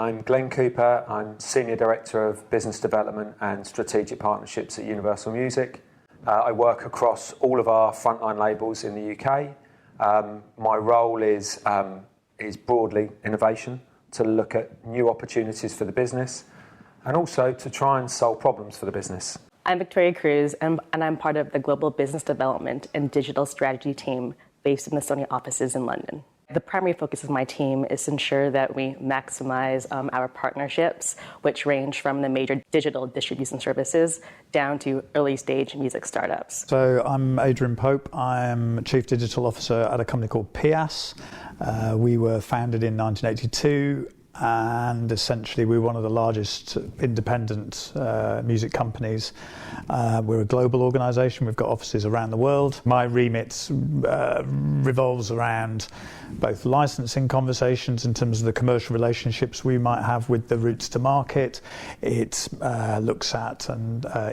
I'm Glenn Cooper. I'm Senior Director of Business Development and Strategic Partnerships at Universal Music. I work across all of our frontline labels in the UK. My role is broadly innovation, to look at new opportunities for the business and also to try and solve problems for the business. I'm Victoria Cruz, and I'm part of the Global Business Development and Digital Strategy team based in the Sony offices in London. The primary focus of my team is to ensure that we maximize our partnerships, which range from the major digital distribution services down to early-stage music startups. So I'm Adrian Pope. I'm Chief Digital Officer at a company called PIAS. We were founded in 1982. And essentially we're one of the largest independent music companies. We're a global organisation. We've got offices around the world. My remit revolves around both licensing conversations in terms of the commercial relationships we might have with the routes to market. It looks at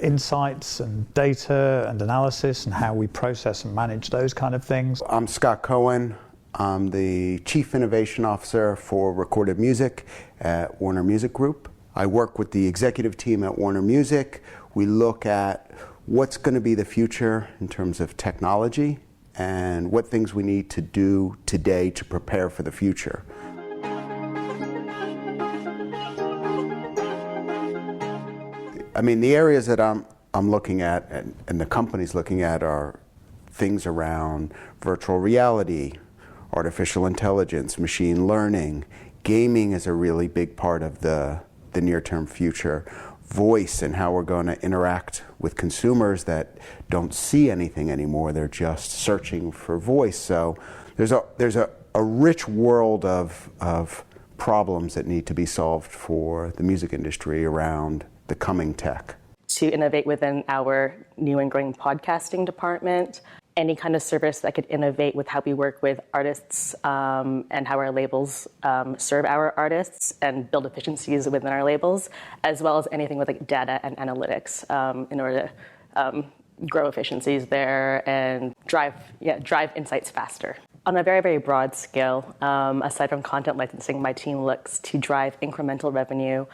insights and data and analysis and how we process and manage those kind of things. I'm Scott Cohen. I'm the Chief Innovation Officer for Recorded Music at Warner Music Group. I work with the executive team at Warner Music. We look at what's going to be the future in terms of technology and what things we need to do today to prepare for the future. I mean, the areas that I'm looking at and the company's looking at are things around virtual reality, artificial intelligence, machine learning. Gaming is a really big part of the near-term future. Voice and how we're going to interact with consumers that don't see anything anymore. They're just searching for voice. So there's a rich world of problems that need to be solved for the music industry around the coming tech. To innovate within our new and growing podcasting department, any kind of service that could innovate with how we work with artists and how our labels serve our artists and build efficiencies within our labels, as well as anything with like data and analytics in order to grow efficiencies there and drive insights faster. On a very, very broad scale, aside from content licensing, my team looks to drive incremental revenue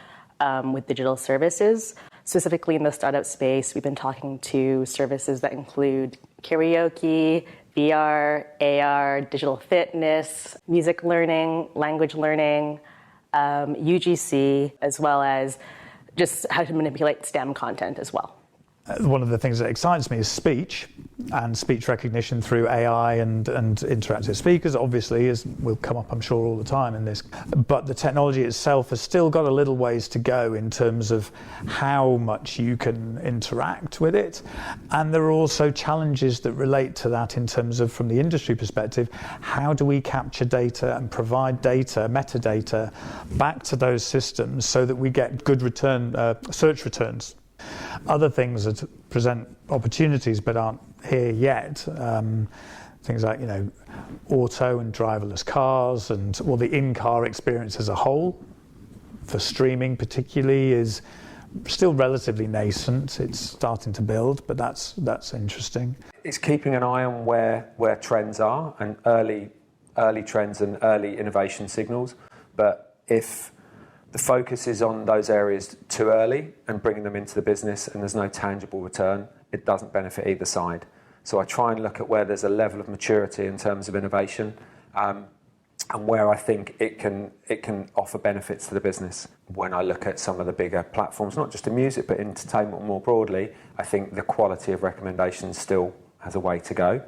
with digital services. Specifically in the startup space, we've been talking to services that include karaoke, VR, AR, digital fitness, music learning, language learning, UGC, as well as just how to manipulate STEM content as well. One of the things that excites me is speech and speech recognition through AI and interactive speakers, obviously, will come up, I'm sure, all the time in this. But the technology itself has still got a little ways to go in terms of how much you can interact with it. And there are also challenges that relate to that in terms of, from the industry perspective, how do we capture data and provide data, metadata, back to those systems so that we get good search returns. Other things that present opportunities but aren't here yet, things like auto and driverless cars the in-car experience as a whole, for streaming particularly, is still relatively nascent. It's starting to build, but that's interesting. It's keeping an eye on where trends are and early trends and early innovation signals, but if the focus is on those areas too early and bringing them into the business and there's no tangible return, it doesn't benefit either side. So I try and look at where there's a level of maturity in terms of innovation and where I think it can offer benefits to the business. When I look at some of the bigger platforms, not just in music but entertainment more broadly, I think the quality of recommendations still has a way to go.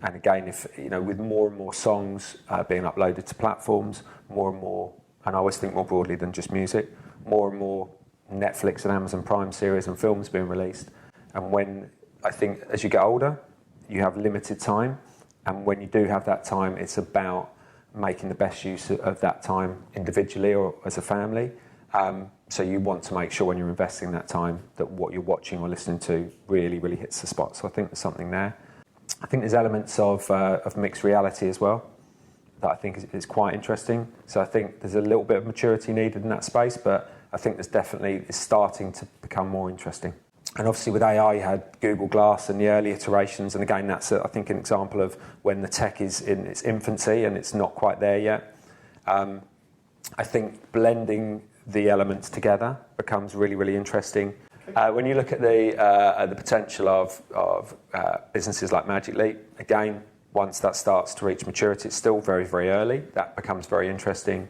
And again, if with more and more songs being uploaded to platforms, more and more, and I always think more broadly than just music, more and more Netflix and Amazon Prime series and films being released. And when I think as you get older, you have limited time. And when you do have that time, it's about making the best use of that time individually or as a family. So you want to make sure when you're investing that time that what you're watching or listening to really, really hits the spot. So I think there's something there. I think there's elements of mixed reality as well that I think is quite interesting. So I think there's a little bit of maturity needed in that space, but I think it's starting to become more interesting. And obviously with AI, you had Google Glass and the early iterations, and again, that's I think an example of when the tech is in its infancy and it's not quite there yet. I think blending the elements together becomes really, really interesting. When you look at the potential of businesses like Magic Leap, again, once that starts to reach maturity, it's still very, very early. That becomes very interesting.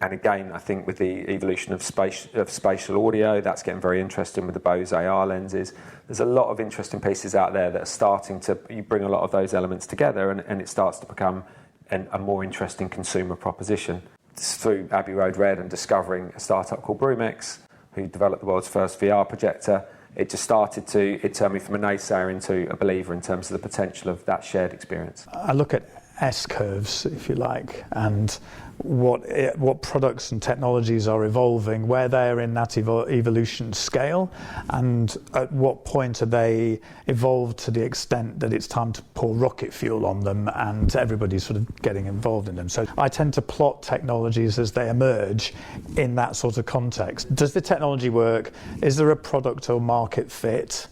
And again, I think with the evolution of spatial audio, that's getting very interesting with the Bose AR lenses. There's a lot of interesting pieces out there that are starting to, you bring a lot of those elements together, and it starts to become a more interesting consumer proposition. It's through Abbey Road Red and discovering a startup called Broomex, who developed the world's first VR projector. It turned me from a naysayer into a believer in terms of the potential of that shared experience. I look at S-curves, if you like, and what products and technologies are evolving, where they're in that evolution scale, and at what point are they evolved to the extent that it's time to pour rocket fuel on them and everybody's sort of getting involved in them. So I tend to plot technologies as they emerge in that sort of context. Does the technology work? Is there a product or market fit?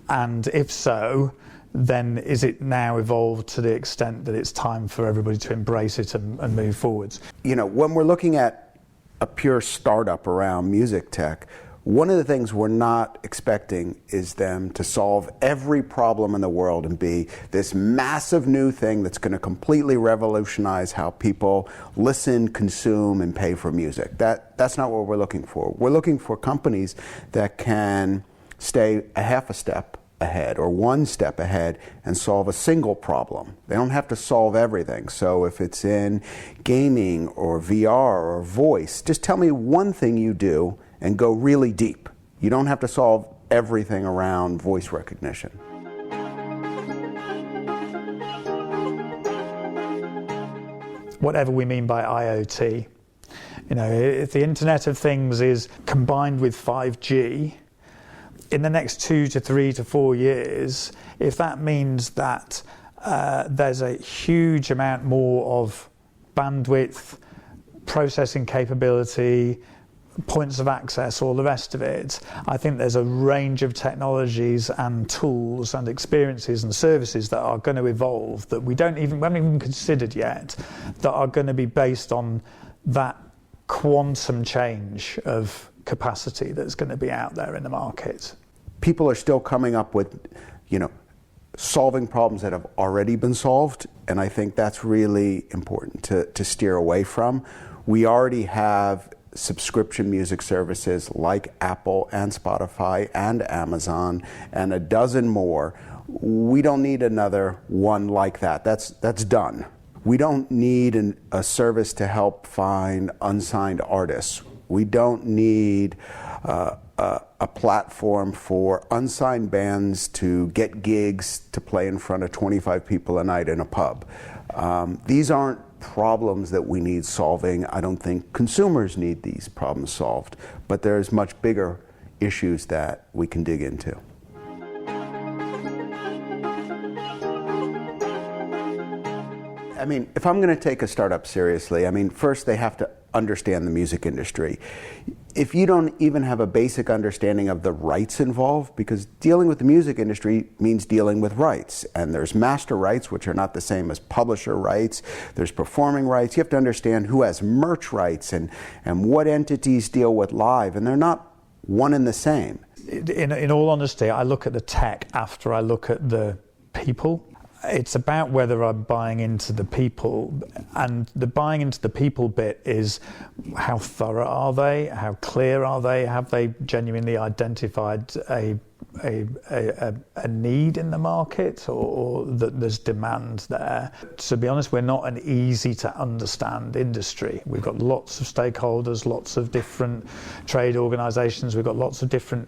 And if so, then is it now evolved to the extent that it's time for everybody to embrace it and move forwards? You know, when we're looking at a pure startup around music tech, one of the things we're not expecting is them to solve every problem in the world and be this massive new thing that's going to completely revolutionize how people listen, consume, and pay for music. That's not what we're looking for. We're looking for companies that can stay a half a step ahead or one step ahead and solve a single problem. They don't have to solve everything. So if it's in gaming or VR or voice, just tell me one thing you do and go really deep. You don't have to solve everything around voice recognition. Whatever we mean by IoT, you know, if the Internet of Things is combined with 5G, in the next 2 to 3 to 4 years, if that means that there's a huge amount more of bandwidth, processing capability, points of access, all the rest of it, I think there's a range of technologies and tools and experiences and services that are going to evolve that we haven't even considered yet, that are going to be based on that quantum change of capacity that's going to be out there in the market. People are still coming up with, you know, solving problems that have already been solved, and I think that's really important to steer away from. We already have subscription music services like Apple and Spotify and Amazon and a dozen more. We don't need another one like that. That's done. We don't need a service to help find unsigned artists. We don't need a platform for unsigned bands to get gigs to play in front of 25 people a night in a pub. These aren't problems that we need solving. I don't think consumers need these problems solved, but there's much bigger issues that we can dig into. I mean, if I'm going to take a startup seriously, I mean, first they have to understand the music industry. If you don't even have a basic understanding of the rights involved, because dealing with the music industry means dealing with rights, and there's master rights, which are not the same as publisher rights, there's performing rights, you have to understand who has merch rights and what entities deal with live, and they're not one and the same. In all honesty, I look at the tech after I look at the people. It's about whether I'm buying into the people, and the buying into the people bit is how thorough are they, how clear are they, have they genuinely identified a need in the market or that there's demand there. To be honest, we're not an easy to understand industry. We've got lots of stakeholders, lots of different trade organisations, we've got lots of different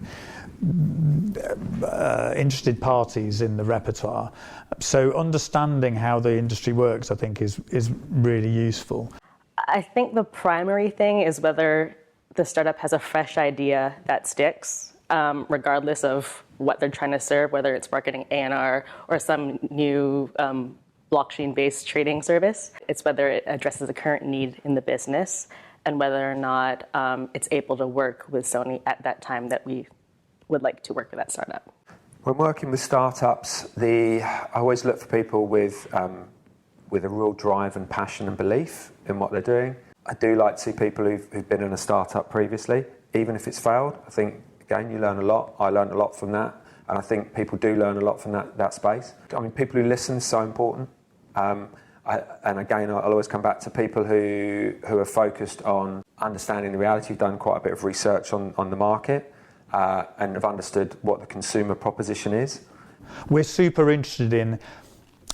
interested parties in the repertoire. So understanding how the industry works, I think, is really useful. I think the primary thing is whether the startup has a fresh idea that sticks, regardless of what they're trying to serve, whether it's marketing A&R or some new blockchain-based trading service. It's whether it addresses a current need in the business and whether or not it's able to work with Sony at that time that we would like to work with that startup. When working with startups, I always look for people with a real drive and passion and belief in what they're doing. I do like to see people who've been in a startup previously, even if it's failed. I think, again, you learn a lot. I learned a lot from that. And I think people do learn a lot from that space. I mean, people who listen is so important. And again, I'll always come back to people who are focused on understanding the reality, who've done quite a bit of research on the market and have understood what the consumer proposition is. We're super interested in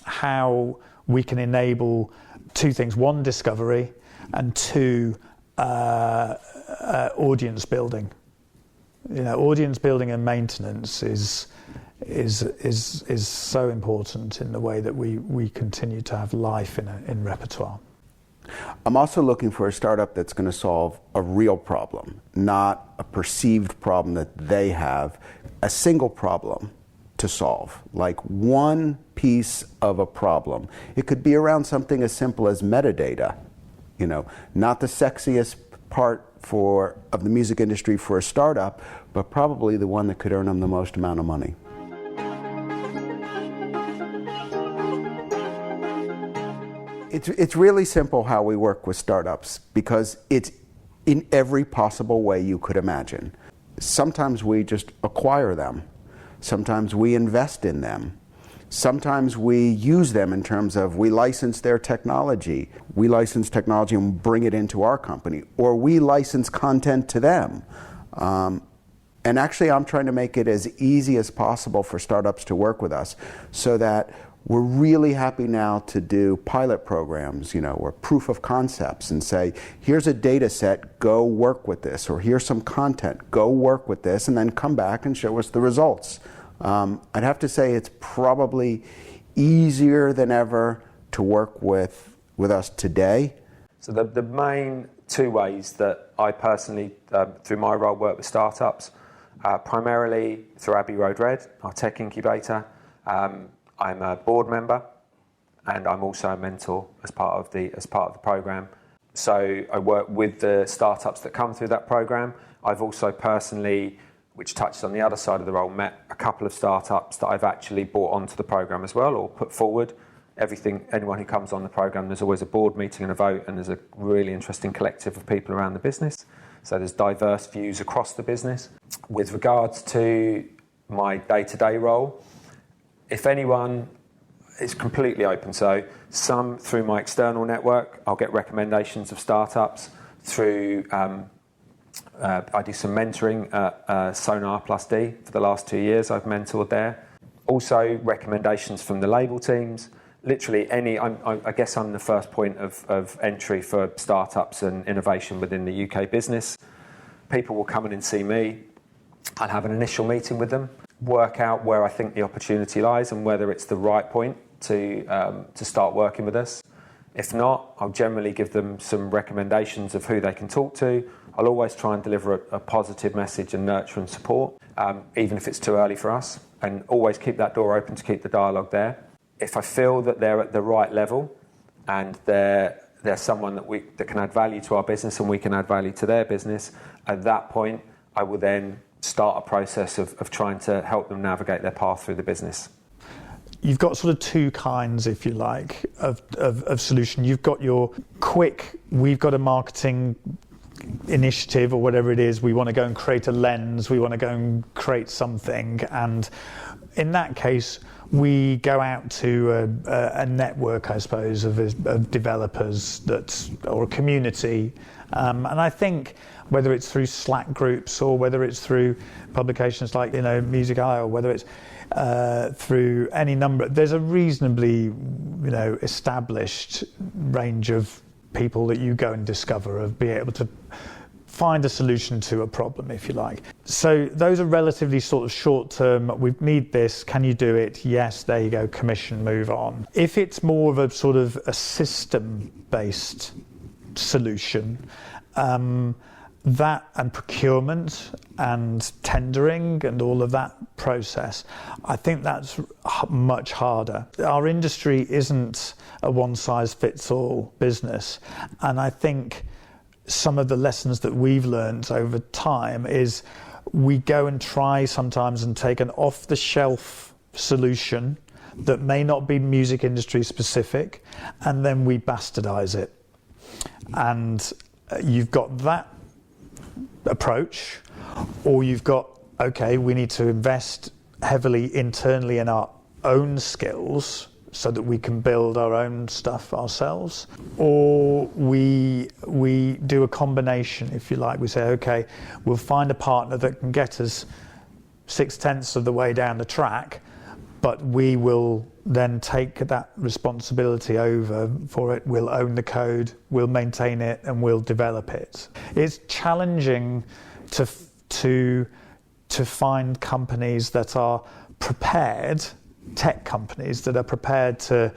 how we can enable two things: one, discovery, and two, audience building. Audience building and maintenance is so important in the way that we continue to have life in repertoire. I'm also looking for a startup that's going to solve a real problem, not a perceived problem that they have, a single problem to solve, like one piece of a problem. It could be around something as simple as metadata, not the sexiest part of the music industry for a startup, but probably the one that could earn them the most amount of money. It's really simple how we work with startups, because it's in every possible way you could imagine. Sometimes we just acquire them. Sometimes we invest in them. Sometimes we use them in terms of we license their technology. We license technology and bring it into our company, or we license content to them. And actually, I'm trying to make it as easy as possible for startups to work with us, so that we're really happy now to do pilot programs, or proof of concepts, and say, here's a data set, go work with this, or here's some content, go work with this, and then come back and show us the results. I'd have to say it's probably easier than ever to work with us today. So the main two ways that I personally, through my role, work with startups, primarily through Abbey Road Red, our tech incubator. I'm a board member, and I'm also a mentor as part of the program. So I work with the startups that come through that program. I've also personally, which touches on the other side of the role, met a couple of startups that I've actually brought onto the program as well, or put forward. Anyone who comes on the program, there's always a board meeting and a vote, and there's a really interesting collective of people around the business. So there's diverse views across the business. With regards to my day-to-day role, if anyone, it's completely open. So some through my external network, I'll get recommendations of startups through. I do some mentoring at Sonar Plus D for the last 2 years. I've mentored there. Also recommendations from the label teams. Literally I guess I'm the first point of entry for startups and innovation within the UK business. People will come in and see me. I'll have an initial meeting with them, work out where I think the opportunity lies and whether it's the right point to start working with us. If not, I'll generally give them some recommendations of who they can talk to. I'll always try and deliver a positive message and nurture and support, even if it's too early for us, and always keep that door open to keep the dialogue there. If I feel that they're at the right level and they're someone that can add value to our business and we can add value to their business, at that point I will then start a process of trying to help them navigate their path through the business. You've got sort of two kinds, if you like, of solution. You've got your quick, we've got a marketing initiative or whatever it is, we want to go and create a lens, we want to go and create something, and in that case we go out to a network, I suppose, of developers or a community, and I think whether it's through Slack groups or whether it's through publications like Music Ally, or whether it's through any number, there's a reasonably established range of people that you go and discover, of be able to find a solution to a problem, if you like. So those are relatively sort of short term. We need this, can you do it? Yes, there you go, commission, move on. If it's more of a sort of a system based solution, that and procurement and tendering and all of that process, I think that's much harder. Our industry isn't a one-size-fits-all business, and I think some of the lessons that we've learned over time is we go and try sometimes and take an off-the-shelf solution that may not be music industry specific, and then we bastardize it. And you've got that approach, or you've got, okay, we need to invest heavily internally in our own skills so that we can build our own stuff ourselves, or we do a combination, if you like. We say, okay, we'll find a partner that can get us 6/10 of the way down the track, but we will then take that responsibility over for it. We'll own the code, we'll maintain it, and we'll develop it. It's challenging to find companies that are prepared, tech companies that are prepared to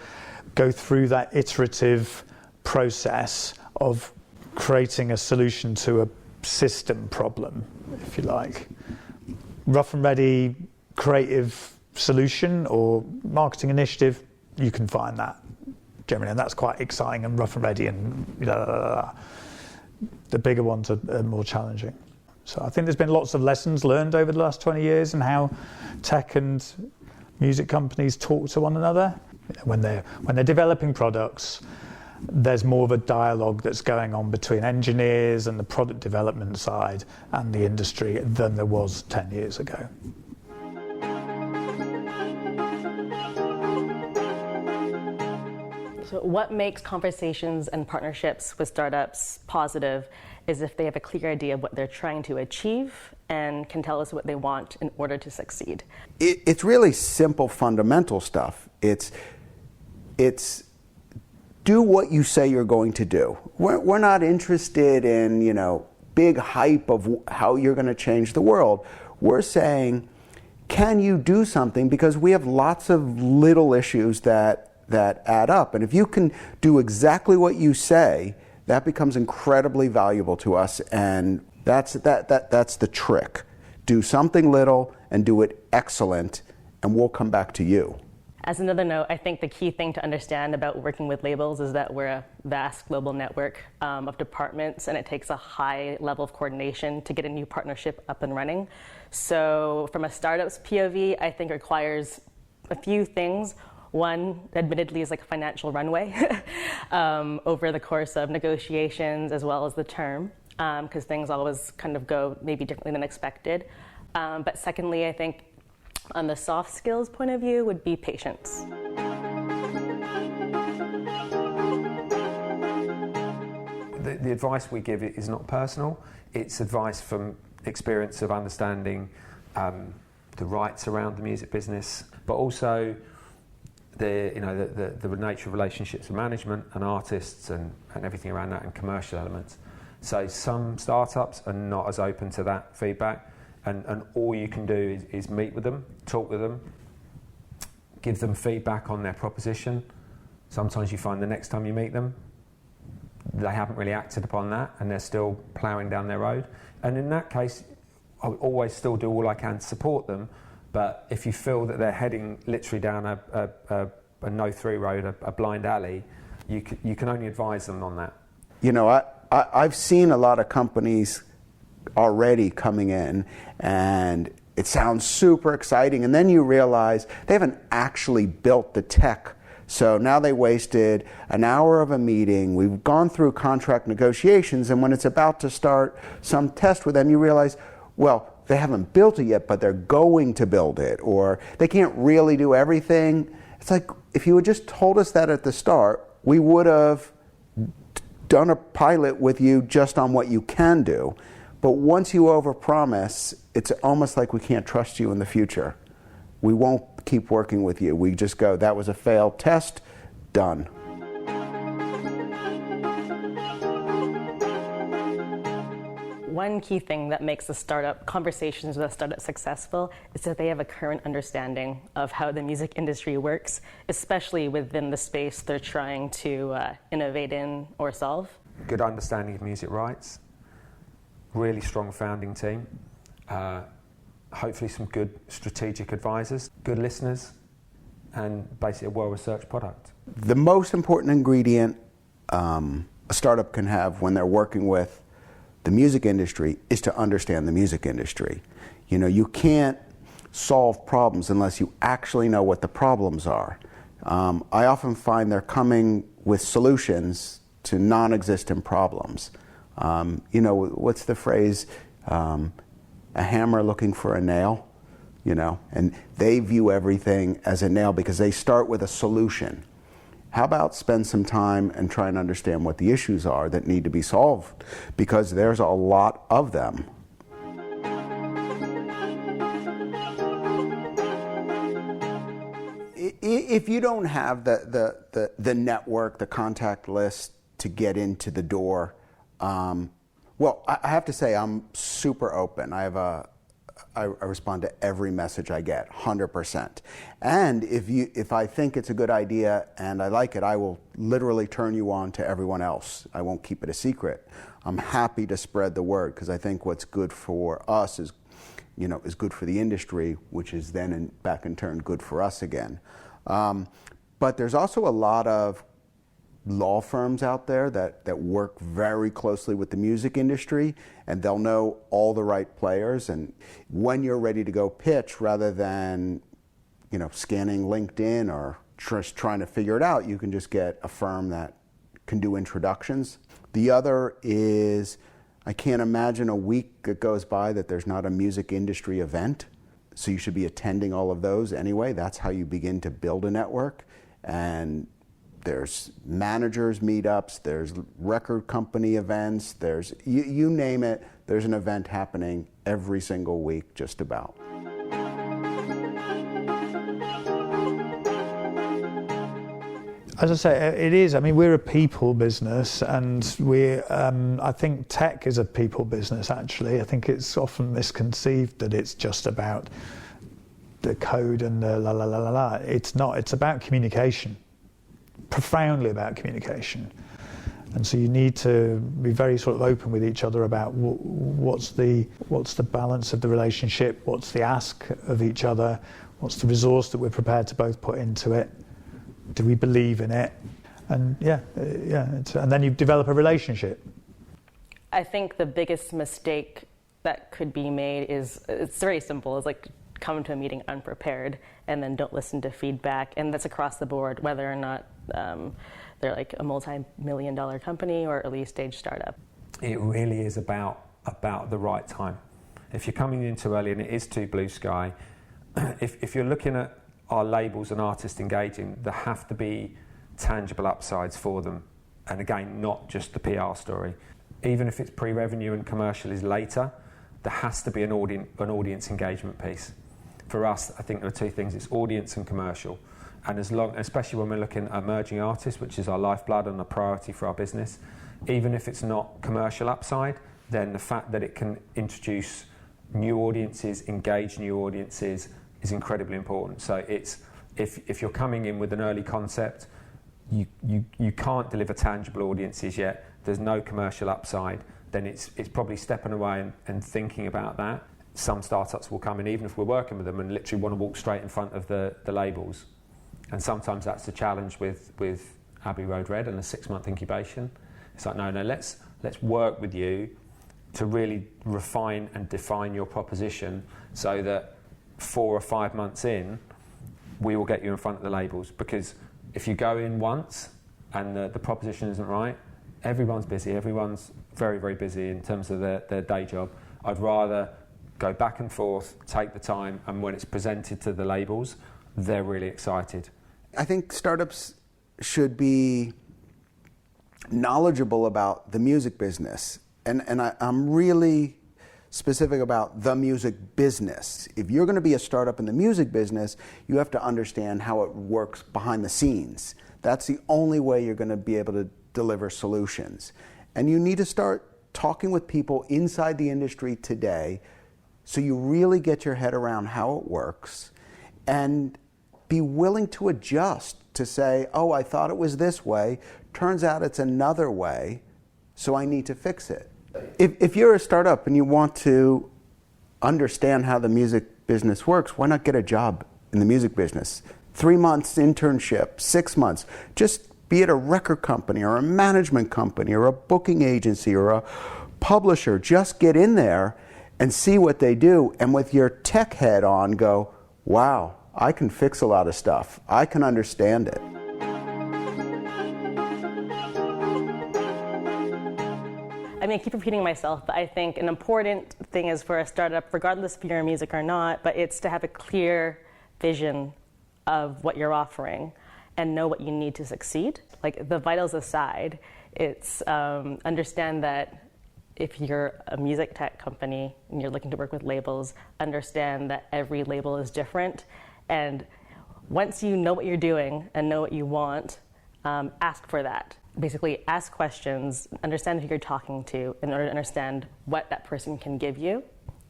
go through that iterative process of creating a solution to a system problem, if you like. Rough and ready creative solution or marketing initiative, you can find that generally, and that's quite exciting and rough and ready, and the bigger ones are more challenging. So I think there's been lots of lessons learned over the last 20 years in how tech and music companies talk to one another. When they're developing products, there's more of a dialogue that's going on between engineers and the product development side and the industry than there was 10 years ago. So what makes conversations and partnerships with startups positive is if they have a clear idea of what they're trying to achieve and can tell us what they want in order to succeed. It's really simple, fundamental stuff. It's do what you say you're going to do. We're not interested in, big hype of how you're going to change the world. We're saying, can you do something? Because we have lots of little issues that add up. And if you can do exactly what you say, that becomes incredibly valuable to us. And that's the trick. Do something little and do it excellent, and we'll come back to you. As another note, I think the key thing to understand about working with labels is that we're a vast global network of departments, and it takes a high level of coordination to get a new partnership up and running. So from a startup's POV, I think it requires a few things. One, admittedly, is like a financial runway over the course of negotiations as well as the term, because things always kind of go maybe differently than expected. But secondly, I think on the soft skills point of view would be patience. The advice we give is not personal. It's advice from experience of understanding the rights around the music business, but also the nature of relationships with management and artists and everything around that, and commercial elements. So some startups are not as open to that feedback, and all you can do is meet with them, talk with them, give them feedback on their proposition. Sometimes you find the next time you meet them, they haven't really acted upon that and they're still ploughing down their road. And in that case, I would always still do all I can to support them. But if you feel that they're heading literally down a no-through road, a blind alley, you can only advise them on that. I've seen a lot of companies already coming in, and it sounds super exciting, and then you realize they haven't actually built the tech. So now they wasted an hour of a meeting. We've gone through contract negotiations, and when it's about to start some test with them, you realize, well, they haven't built it yet, but they're going to build it, or they can't really do everything. It's like, if you had just told us that at the start, we would have done a pilot with you just on what you can do. But once you overpromise, it's almost like we can't trust you in the future. We won't keep working with you. We just go, that was a failed test, done. One key thing that makes the startup conversations with a startup successful is that they have a current understanding of how the music industry works, especially within the space they're trying to innovate in or solve. Good understanding of music rights, really strong founding team, hopefully some good strategic advisors, good listeners, and basically a well-researched product. The most important ingredient a startup can have when they're working with the music industry is to understand the music industry. You can't solve problems unless you actually know what the problems are. I often find they're coming with solutions to non-existent problems. What's the phrase? A hammer looking for a nail, and they view everything as a nail because they start with a solution. How about spend some time and try and understand what the issues are that need to be solved, because there's a lot of them. If you don't have the network, the contact list to get into the door, well, I have to say I'm super open. I respond to every message I get, 100%. And if I think it's a good idea and I like it, I will literally turn you on to everyone else. I won't keep it a secret. I'm happy to spread the word, because I think what's good for us is good for the industry, which is then back in turn good for us again. But there's also a lot of law firms out there that work very closely with the music industry, and they'll know all the right players. And when you're ready to go pitch, rather than scanning LinkedIn or just trying to figure it out, you can just get a firm that can do introductions. The other is, I can't imagine a week that goes by that there's not a music industry event. So you should be attending all of those anyway. That's how you begin to build a network. And there's managers meetups, there's record company events, there's, you name it, there's an event happening every single week, just about. As I say, it is. I mean, we're a people business, and I think tech is a people business, actually. I think it's often misconceived that it's just about the code and the la la la la la. It's not. It's about communication, profoundly about communication. And so you need to be very sort of open with each other about what's the balance of the relationship, what's the ask of each other, what's the resource that we're prepared to both put into it. Do we believe in it? And and then you develop a relationship. I think the biggest mistake that could be made is, it's very simple, it's like come to a meeting unprepared and then don't listen to feedback. And that's across the board, whether or not they're like a multi-million-dollar company or early stage startup. It really is about the right time. If you're coming in too early and it is too blue sky, if you're looking at our labels and artists engaging, there have to be tangible upsides for them. And again, not just the PR story. Even if it's pre-revenue and commercial is later, there has to be an audience engagement piece. For us, I think there are two things: it's audience and commercial. And especially when we're looking at emerging artists, which is our lifeblood and a priority for our business, even if it's not commercial upside, then the fact that it can introduce new audiences, engage new audiences, is incredibly important. So it's if you're coming in with an early concept, you can't deliver tangible audiences yet, there's no commercial upside, then it's probably stepping away and thinking about that. Some startups will come in, even if we're working with them, and literally want to walk straight in front of the labels. And sometimes that's the challenge with Abbey Road Red and a 6-month incubation. It's like, no, let's work with you to really refine and define your proposition so that 4 or 5 months in, we will get you in front of the labels. Because if you go in once and the proposition isn't right, everyone's busy, everyone's very, very busy in terms of their day job. I'd rather go back and forth, take the time, and when it's presented to the labels, they're really excited. I think startups should be knowledgeable about the music business. And I'm really specific about the music business. If you're going to be a startup in the music business, you have to understand how it works behind the scenes. That's the only way you're going to be able to deliver solutions. And you need to start talking with people inside the industry today so you really get your head around how it works and be willing to adjust to say, oh, I thought it was this way. Turns out it's another way, so I need to fix it. If you're a startup and you want to understand how the music business works, why not get a job in the music business? 3 months internship, 6 months. Just be it a record company or a management company or a booking agency or a publisher. Just get in there and see what they do. And with your tech head on, go, wow, I can fix a lot of stuff. I can understand it. I mean, I keep repeating myself, but I think an important thing is for a startup, regardless if you're in music or not, but it's to have a clear vision of what you're offering and know what you need to succeed. Like, the vitals aside, it's understand that if you're a music tech company and you're looking to work with labels, understand that every label is different. And once you know what you're doing and know what you want, ask for that. Basically, ask questions, understand who you're talking to in order to understand what that person can give you.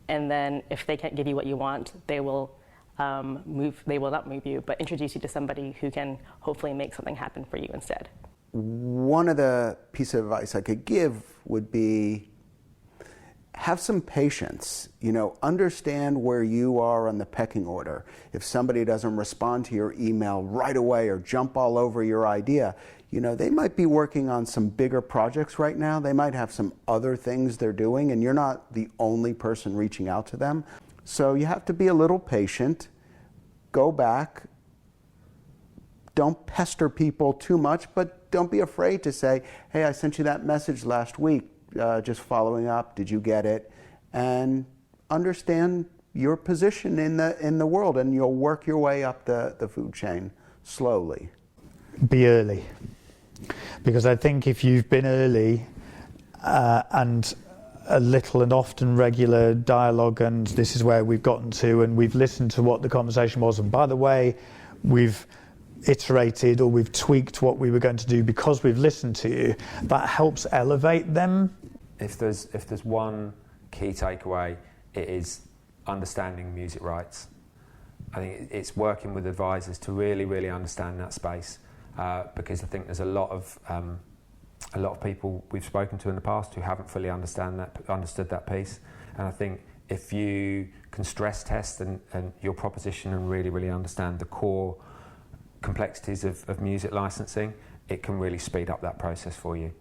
And then if they can't give you what you want, they will not move you, but introduce you to somebody who can hopefully make something happen for you instead. One of the pieces of advice I could give would be have some patience. Understand where you are on the pecking order. If somebody doesn't respond to your email right away or jump all over your idea, they might be working on some bigger projects right now. They might have some other things they're doing, and you're not the only person reaching out to them. So you have to be a little patient. Go back. Don't pester people too much, but don't be afraid to say, hey, I sent you that message last week. Just following up, did you get it? And understand your position in the world, and you'll work your way up the food chain slowly. Be early. Because I think if you've been early and a little and often regular dialogue, and this is where we've gotten to, and we've listened to what the conversation was, and by the way, we've iterated or we've tweaked what we were going to do because we've listened to you, that helps elevate them. If there's one key takeaway, it is understanding music rights. I think it's working with advisors to really, really understand that space, because I think there's a lot of people we've spoken to in the past who haven't fully understood that piece. And I think if you can stress test and your proposition and really, really understand the core complexities of music licensing, it can really speed up that process for you.